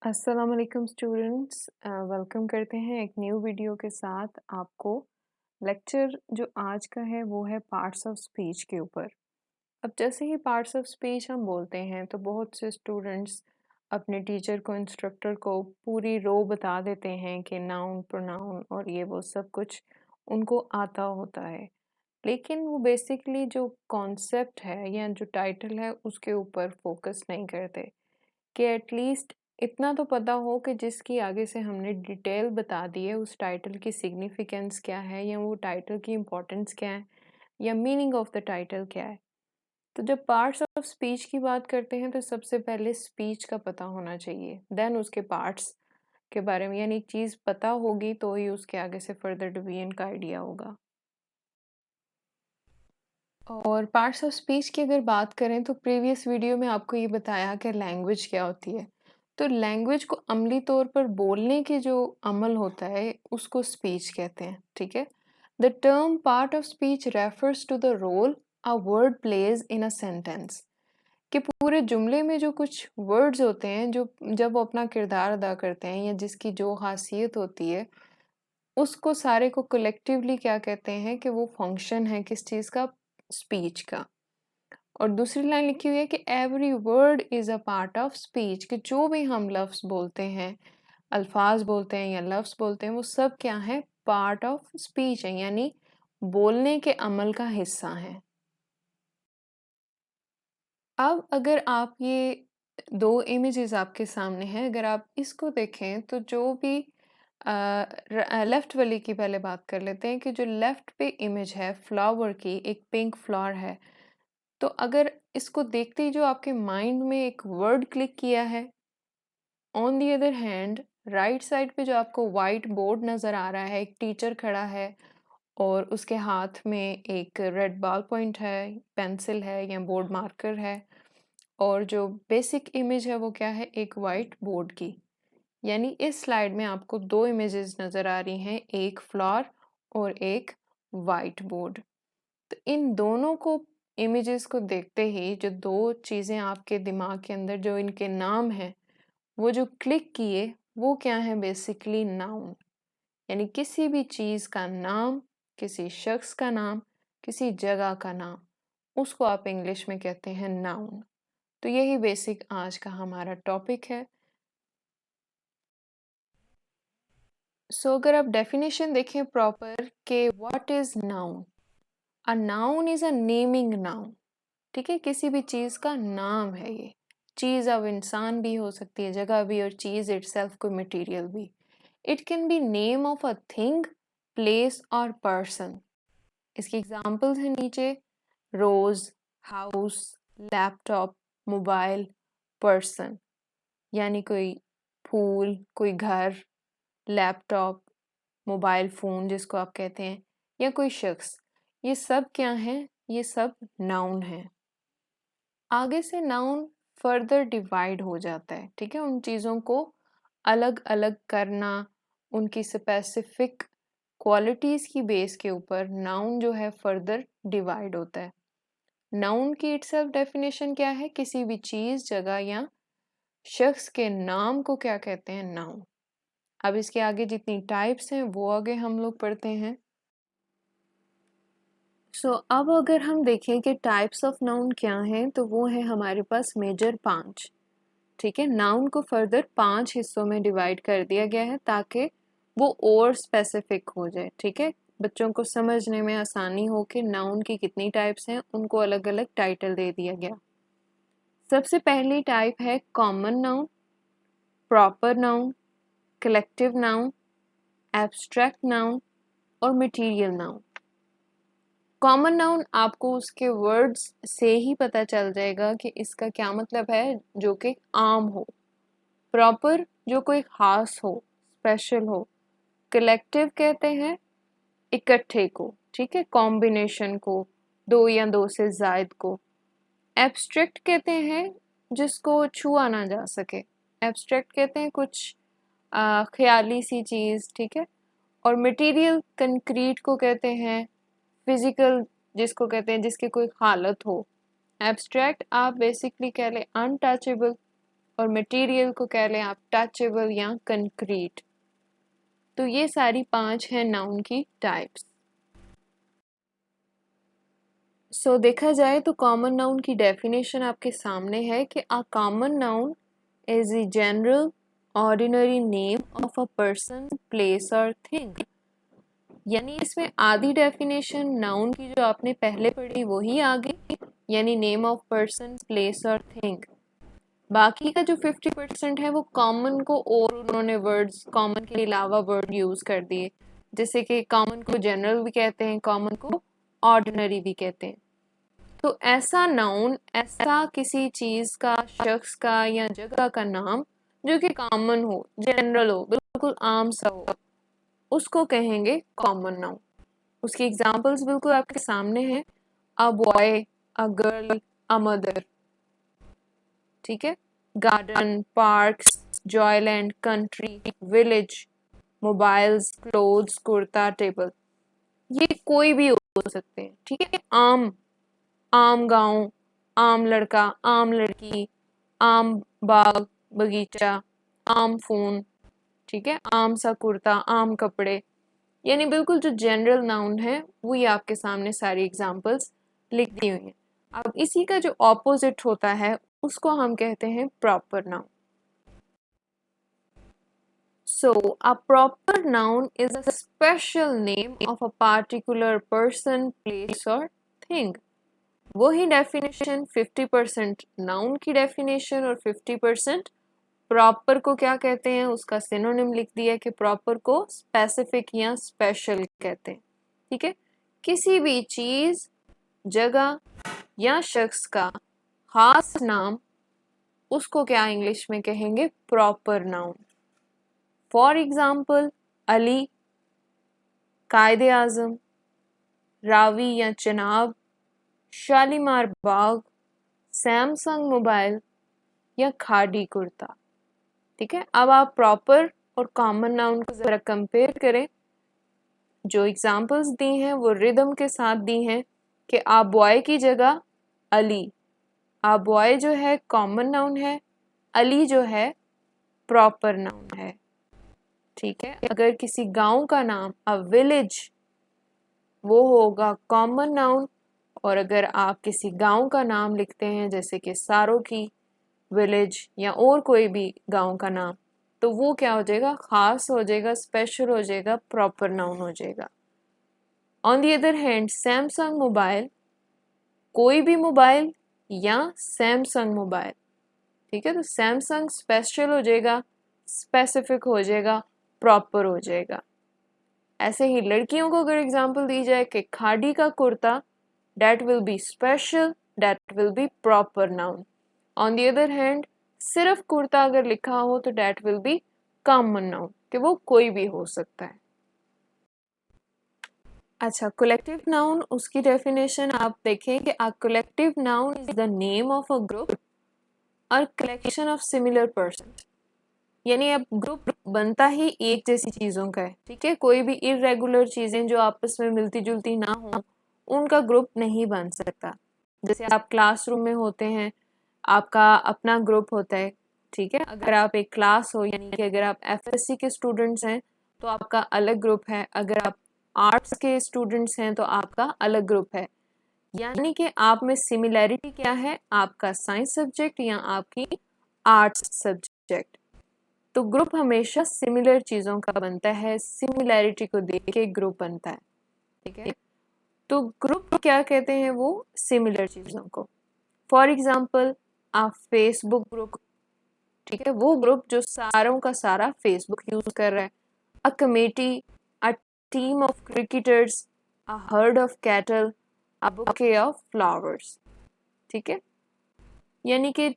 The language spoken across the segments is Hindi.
अस्सलाम वालेकुम स्टूडेंट्स, वेलकम करते हैं एक न्यू वीडियो के साथ आपको। लेक्चर जो आज का है वो है पार्ट्स ऑफ स्पीच के ऊपर। अब जैसे ही पार्ट्स ऑफ स्पीच हम बोलते हैं तो बहुत से स्टूडेंट्स अपने टीचर को, इंस्ट्रक्टर को पूरी रो बता देते हैं कि नाउन, प्रोनाउन और ये वो सब कुछ उनको आता होता है, लेकिन वो बेसिकली जो कॉन्सेप्ट है या जो टाइटल है उसके ऊपर फोकस नहीं करते कि एटलीस्ट इतना तो पता हो कि जिसकी आगे से हमने डिटेल बता दी है उस टाइटल की सिग्निफिकेंस क्या है या वो टाइटल की इम्पोर्टेंस क्या है या मीनिंग ऑफ द टाइटल क्या है। तो जब पार्ट्स ऑफ स्पीच की बात करते हैं तो सबसे पहले स्पीच का पता होना चाहिए, देन उसके पार्ट्स के बारे में, यानी एक चीज़ पता होगी तो ही उसके आगे से फर्दर डिवीजन का आइडिया होगा। और पार्ट्स ऑफ स्पीच की अगर बात करें तो प्रीवियस वीडियो में आपको ये बताया कि लैंग्वेज क्या होती है। तो लैंग्वेज को अमली तौर पर बोलने के जो अमल होता है उसको स्पीच कहते हैं, ठीक है। The term part of speech refers to the role a word plays in a sentence, कि पूरे जुमले में जो कुछ वर्ड्स होते हैं जो जब वो अपना किरदार अदा करते हैं या जिसकी जो खासियत होती है उसको सारे को कलेक्टिवली क्या कहते हैं कि वो फंक्शन है किस चीज़ का, स्पीच का। और दूसरी लाइन लिखी हुई है कि every word is a part of speech, कि जो भी हम लफ्ज़ बोलते हैं, अल्फाज बोलते हैं या लफ्ज़ बोलते हैं, वो सब क्या है, पार्ट ऑफ स्पीच है, यानी बोलने के अमल का हिस्सा है। अब अगर आप ये दो इमेजेस आपके सामने हैं, अगर आप इसको देखें तो जो भी लेफ्ट वाली की पहले बात कर लेते हैं कि जो लेफ्ट पे इमेज है फ्लावर की, एक पिंक फ्लावर है। तो अगर इसको देखते ही जो आपके माइंड में एक वर्ड क्लिक किया है, on the other hand right side पे जो आपको वाइट बोर्ड नज़र आ रहा है, एक टीचर खड़ा है और उसके हाथ में एक रेड बॉल पॉइंट है, पेंसिल है या बोर्ड मार्कर है, और जो बेसिक इमेज है वो क्या है, एक वाइट बोर्ड की। यानी इस स्लाइड में आपको दो इमेजेस नज़र आ रही हैं, एक फ्लावर और एक वाइट बोर्ड। तो इन दोनों को, इमेजेस को देखते ही जो दो चीज़ें आपके दिमाग के अंदर जो इनके नाम हैं वो जो क्लिक किए वो क्या है, बेसिकली नाउन। यानी किसी भी चीज़ का नाम, किसी शख्स का नाम, किसी जगह का नाम, उसको आप इंग्लिश में कहते हैं नाउन। तो यही बेसिक आज का हमारा टॉपिक है। अगर आप डेफिनेशन देखें प्रॉपर के what is noun, a noun is a naming noun, ठीक है, किसी भी चीज़ का नाम है ये। चीज़ अब इंसान भी हो सकती है, जगह भी, और चीज़ इटसेल्फ कोई मटेरियल भी। It can be name of a thing, place और पर्सन। इसकी एग्जांपल्स हैं नीचे, रोज़, हाउस, लैपटॉप, मोबाइल, पर्सन। यानी कोई फूल, कोई घर, लैपटॉप, मोबाइल फ़ोन जिसको आप कहते हैं, या कोई शख्स, ये सब क्या हैं, ये सब नाउन हैं। आगे से नाउन फर्दर डिवाइड हो जाता है, ठीक है, उन चीज़ों को अलग अलग करना, उनकी स्पेसिफिक क्वालिटीज़ की बेस के ऊपर नाउन जो है फर्दर डिवाइड होता है। नाउन की इटसेल्फ डेफिनेशन क्या है, किसी भी चीज़, जगह या शख्स के नाम को क्या कहते हैं, नाउन। अब इसके आगे जितनी टाइप्स हैं वो आगे हम लोग पढ़ते हैं। अब अगर हम देखें कि टाइप्स ऑफ नाउन क्या हैं तो वो है हमारे पास मेजर 5, ठीक है। नाउन को फर्दर 5 हिस्सों में डिवाइड कर दिया गया है ताकि वो और स्पेसिफिक हो जाए, ठीक है, बच्चों को समझने में आसानी हो कि नाउन की कितनी टाइप्स हैं, उनको अलग अलग टाइटल दे दिया गया। सबसे पहली टाइप है common noun, proper noun, collective noun, abstract noun और मटीरियल नाउन। कॉमन नाउन आपको उसके वर्ड्स से ही पता चल जाएगा कि इसका क्या मतलब है, जो कि आम हो। प्रॉपर जो कोई खास हो, स्पेशल हो। कलेक्टिव कहते हैं इकट्ठे को, ठीक है, कॉम्बिनेशन को, दो या दो से ज्यादा को। एब्स्ट्रैक्ट कहते हैं जिसको छुआ ना जा सके। एब्स्ट्रैक्ट कहते हैं कुछ ख्याली सी चीज़, ठीक है। और मटेरियल कंक्रीट को कहते हैं, फिजिकल जिसको कहते हैं जिसकी कोई हालत हो। एब्स्ट्रैक्ट आप बेसिकली कह लें अनटचेबल, और मटेरियल को कह लें आप टचेबल या कंक्रीट। तो ये सारी 5 हैं नाउन की टाइप्स। सो देखा जाए तो कॉमन नाउन की डेफिनेशन आपके सामने है कि a common noun is a general ordinary name of a person, place और थिंग। यानी इसमें आधी डेफिनेशन नाउन की जो आपने पहले पढ़ी वही आ गई, यानी नेम ऑफ पर्सन, प्लेस और थिंग। बाकी का जो 50% है वो कॉमन को और उन्होंने वर्ड्स कॉमन के अलावा वर्ड यूज कर दिए, जैसे कि कॉमन को जनरल भी कहते हैं, कॉमन को ऑर्डिनरी भी कहते हैं। तो ऐसा नाउन, ऐसा किसी चीज का, शख्स का या जगह का नाम जो कि कॉमन हो, जनरल हो, बिल्कुल आम सा हो, उसको कहेंगे कॉमन नाउन। उसकी एग्जांपल्स बिल्कुल आपके सामने हैं, a boy, a girl, a mother. ठीक है, garden, parks, Joyland, country, village, mobiles, clothes, kurta, table, ये कोई भी हो सकते हैं। ठीक है, आम, आम गांव, आम लड़का, आम लड़की, आम बाग बगीचा, आम फोन। ठीक है, आम सा कुर्ता, आम कपड़े, यानी बिल्कुल जो जनरल नाउन है वो ये आपके सामने सारी एग्जांपल्स लिख दी हुई हैं। अब इसी का जो ऑपोजिट होता है उसको हम कहते हैं proper noun. So, a proper noun is a special name of a particular person, place or thing. वही डेफिनेशन 50% नाउन की डेफिनेशन और 50% प्रॉपर को क्या कहते हैं उसका सिनोनिम लिख दिया कि प्रॉपर को स्पेसिफिक या स्पेशल कहते हैं। ठीक है, किसी भी चीज, जगह या शख्स का खास नाम, उसको क्या इंग्लिश में कहेंगे proper noun. For example, Ali, कायदे आजम, रावी या चनाब, शालीमार बाग, सैमसंग मोबाइल या खादी कुर्ता। ठीक है, अब आप प्रॉपर और कॉमन नाउन को जरा कंपेयर करें। जो एग्जांपल्स दी हैं वो रिदम के साथ दी हैं कि आ बॉय की जगह अली। आ बॉय जो है कॉमन नाउन है, अली जो है प्रॉपर नाउन है। ठीक है, अगर किसी गांव का नाम अ विलेज, वो होगा कॉमन नाउन। और अगर आप किसी गांव का नाम लिखते हैं जैसे कि सारोकी विलेज या और कोई भी गांव का नाम, तो वो क्या हो जाएगा, खास हो जाएगा, स्पेशल हो जाएगा, प्रॉपर नाउन हो जाएगा। On the other hand, Samsung mobile, कोई भी मोबाइल या सैमसंग मोबाइल। ठीक है, तो सैमसंग स्पेशल हो जाएगा, स्पेसिफिक हो जाएगा, प्रॉपर हो जाएगा। ऐसे ही लड़कियों को अगर एग्जांपल दी जाए कि खादी का kurta, that will be special, that will be proper noun. On the other hand, सिर्फ कुर्ता अगर लिखा हो तो that will be common noun, कि वो कोई भी हो सकता है। अच्छा, कलेक्टिव नाउन, उसकी डेफिनेशन आप देखें कि a collective noun is the name of a group और कलेक्शन ऑफ सिमिलर पर्सन। यानी अब ग्रुप बनता ही एक जैसी चीजों का है। ठीक है, कोई भी इरेगुलर चीजें जो आपस में मिलती जुलती ना हो, उनका ग्रुप नहीं बन सकता। जैसे आप क्लासरूम में होते हैं, आपका अपना ग्रुप होता है। ठीक है, अगर आप एक क्लास हो, यानी कि अगर आप एफएससी के स्टूडेंट्स हैं तो आपका अलग ग्रुप है, अगर आप आर्ट्स के स्टूडेंट्स हैं तो आपका अलग ग्रुप है। यानी कि आप में सिमिलैरिटी क्या है, आपका साइंस सब्जेक्ट या आपकी आर्ट्स सब्जेक्ट। तो ग्रुप हमेशा सिमिलर चीजों का बनता है, सिमिलैरिटी को देख के ग्रुप बनता है। ठीक है, तो ग्रुप क्या कहते हैं, वो सिमिलर चीजों को। फॉर एग्जाम्पल, आप फेसबुक ग्रुप, ठीक है, वो ग्रुप जो सारों का सारा फेसबुक यूज कर रहा है। A committee, a team of cricketers, a herd of cattle, a bouquet of flowers. ठीक है, यानी कि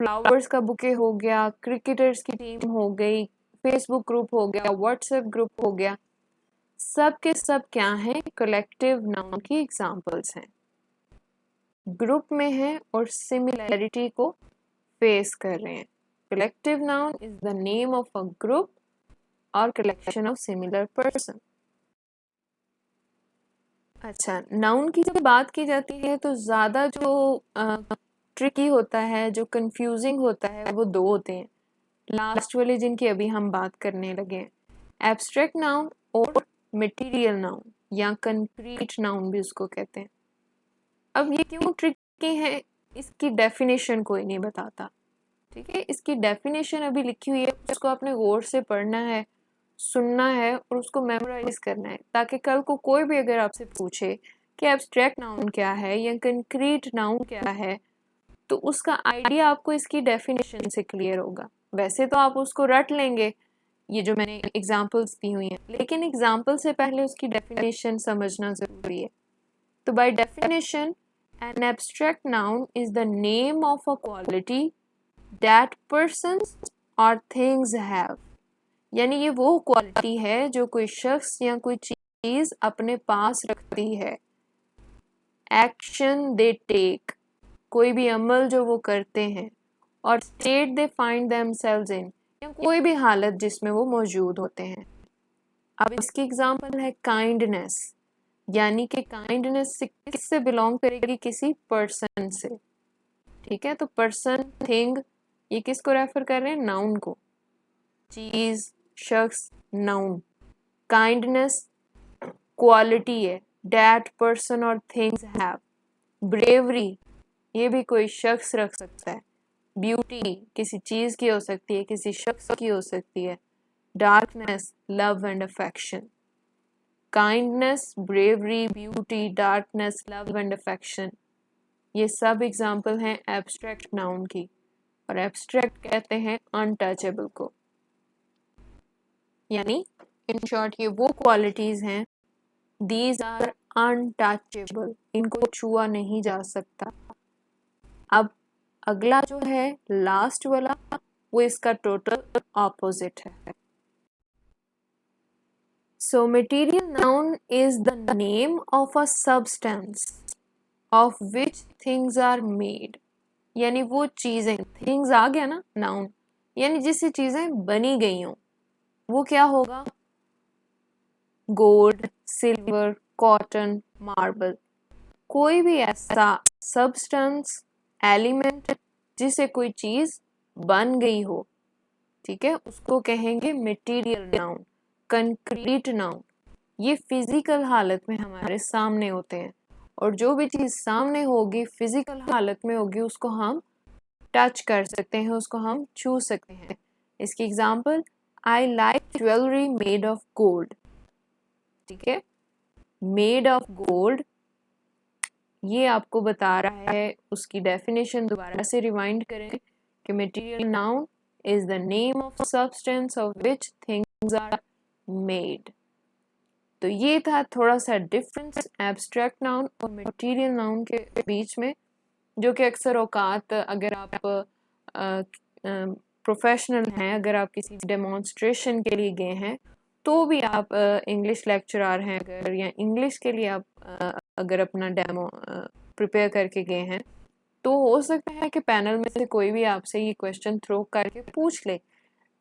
फ्लावर्स का बुके हो गया, क्रिकेटर्स की टीम हो गई, फेसबुक ग्रुप हो गया, व्हाट्सएप ग्रुप हो गया, सब के सब क्या हैं, कलेक्टिव नाउन की एग्जांपल्स हैं, ग्रुप में हैं और सिमिलैरिटी को फेस कर रहे हैं। Collective noun is the name of a group और कलेक्शन ऑफ सिमिलर पर्सन। अच्छा, नाउन की जब बात की जाती है तो ज्यादा जो ट्रिकी होता है, जो कंफ्यूजिंग होता है, वो दो होते हैं, लास्ट वाले जिनकी अभी हम बात करने लगे हैं, एब्स्ट्रैक्ट नाउन और मटेरियल नाउन या कंक्रीट नाउन भी उसको कहते हैं। अब ये क्यों ट्रिकी है, इसकी डेफिनेशन कोई नहीं बताता, ठीक है। इसकी डेफिनेशन अभी लिखी हुई है, उसको आपने गौर से पढ़ना है, सुनना है और उसको मेमोराइज करना है, ताकि कल को कोई भी अगर आपसे पूछे कि एब्स्ट्रैक्ट नाउन क्या है या कंक्रीट नाउन क्या है, तो उसका आइडिया आपको इसकी डेफिनेशन से क्लियर होगा। वैसे तो आप उसको रट लेंगे, ये जो मैंने एग्जांपल्स दी हुई हैं, लेकिन एग्जांपल से पहले उसकी डेफिनेशन समझना ज़रूरी है। तो by definition, an abstract noun is the name of a quality that persons और थिंग्स हैव, यानी ये वो क्वालिटी है जो कोई शख्स या कोई चीज़ अपने पास रखती है। एक्शन दे टेक, कोई भी अमल जो वो करते हैं, और स्टेट दे फाइंड देमसेल्व्स इन, या कोई भी हालत जिसमें वो मौजूद होते हैं। अब इसकी एग्जांपल है काइंडनेस, यानी कि काइंडनेस से किससे बिलोंग करेगी, किसी पर्सन से, ठीक है। तो पर्सन, थिंग, ये किसको रेफर कर रहे हैं, नाउन को, चीज, शख्स, नाउन। काइंडनेस क्वालिटी है दैट पर्सन और थिंग्स हैव। ब्रेवरी, ये भी कोई शख्स रख सकता है। ब्यूटी किसी चीज की हो सकती है, किसी शख्स की हो सकती है। Darkness love and affection. Kindness, bravery, beauty, darkness, love and affection, ये सब एग्जाम्पल हैं एब्स्ट्रैक्ट नाउन की, और एब्स्ट्रैक्ट कहते हैं अनटचेबल को, यानी इन शॉर्ट ये वो क्वालिटीज हैं, दीज आर अनटचेबल, इनको छुआ नहीं जा सकता। अब अगला जो है लास्ट वाला, वो इसका टोटल ऑपोजिट है। So material noun is the name of a substance of which things are made, यानी वो चीजें, थिंग्स आ गया ना नाउन, यानी जिससे चीजें बनी गई हों, वो क्या होगा, गोल्ड, सिल्वर, कॉटन, मार्बल, कोई भी ऐसा सब्सटेंस, एलिमेंट जिसे कोई चीज बन गई हो, ठीक है, उसको कहेंगे मटेरियल नाउन, कंक्रीट नाउन। ये फिजिकल हालत में हमारे सामने होते हैं, और जो भी चीज सामने होगी, फिजिकल हालत में होगी, उसको हम टच कर सकते हैं, उसको हम छू सकते हैं। इसकी example, I like jewellery made of gold, ठीक है। मेड ऑफ गोल्ड, ये आपको बता रहा है, उसकी डेफिनेशन दोबारा से रिवाइंड करें कि material noun is the name of substance of which things are made. तो ये था थोड़ा सा डिफरेंस एब्स्ट्रैक्ट नाउन और मटेरियल नाउन के बीच में, जो कि अक्सर औकात अगर आप प्रोफेशनल हैं, अगर आप किसी डेमोन्स्ट्रेशन के लिए गए हैं, तो भी आप इंग्लिश लेक्चरर हैं अगर, या इंग्लिश के लिए आप अगर अपना डेमो प्रिपेयर करके गए हैं, तो हो सकता है कि पैनल में से कोई भी आपसे ये क्वेश्चन थ्रो करके पूछ ले,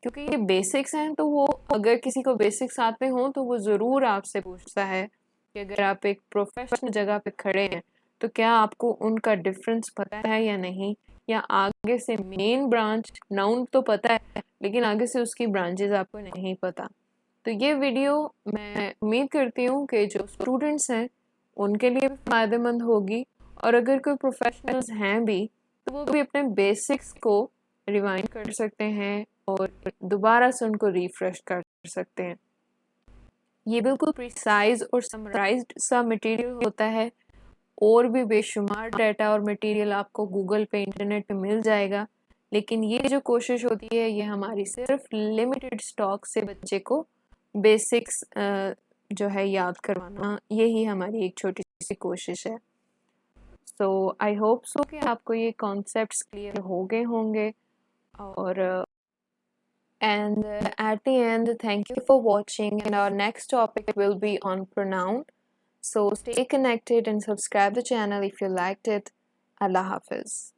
क्योंकि ये बेसिक्स हैं। तो वो अगर किसी को बेसिक्स आते हों तो वो ज़रूर आपसे पूछता है कि अगर आप एक प्रोफेशनल जगह पे खड़े हैं तो क्या आपको उनका डिफरेंस पता है या नहीं, या आगे से मेन ब्रांच नाउन तो पता है लेकिन आगे से उसकी ब्रांचेस आपको नहीं पता। तो ये वीडियो मैं उम्मीद करती हूँ कि जो स्टूडेंट्स हैं उनके लिए भी फ़ायदेमंद होगी, और अगर कोई प्रोफेशनल्स हैं भी तो वो भी अपने बेसिक्स को रिवाइंड कर सकते हैं और दोबारा से उनको रिफ्रेश कर सकते हैं। ये बिल्कुल प्रिसाइज और समराइज्ड सा मटेरियल होता है, और भी बेशुमार डाटा और मटेरियल आपको गूगल पे, इंटरनेट पे मिल जाएगा, लेकिन ये जो कोशिश होती है ये हमारी सिर्फ लिमिटेड स्टॉक से बच्चे को बेसिक्स जो है याद करवाना, यही हमारी एक छोटी सी कोशिश है। सो आई होप सो कि आपको ये कॉन्सेप्ट्स क्लियर हो गए होंगे, और and at the end, thank you for watching, and our next topic will be on pronoun. So stay connected and subscribe the channel if you liked it. Allah Hafiz.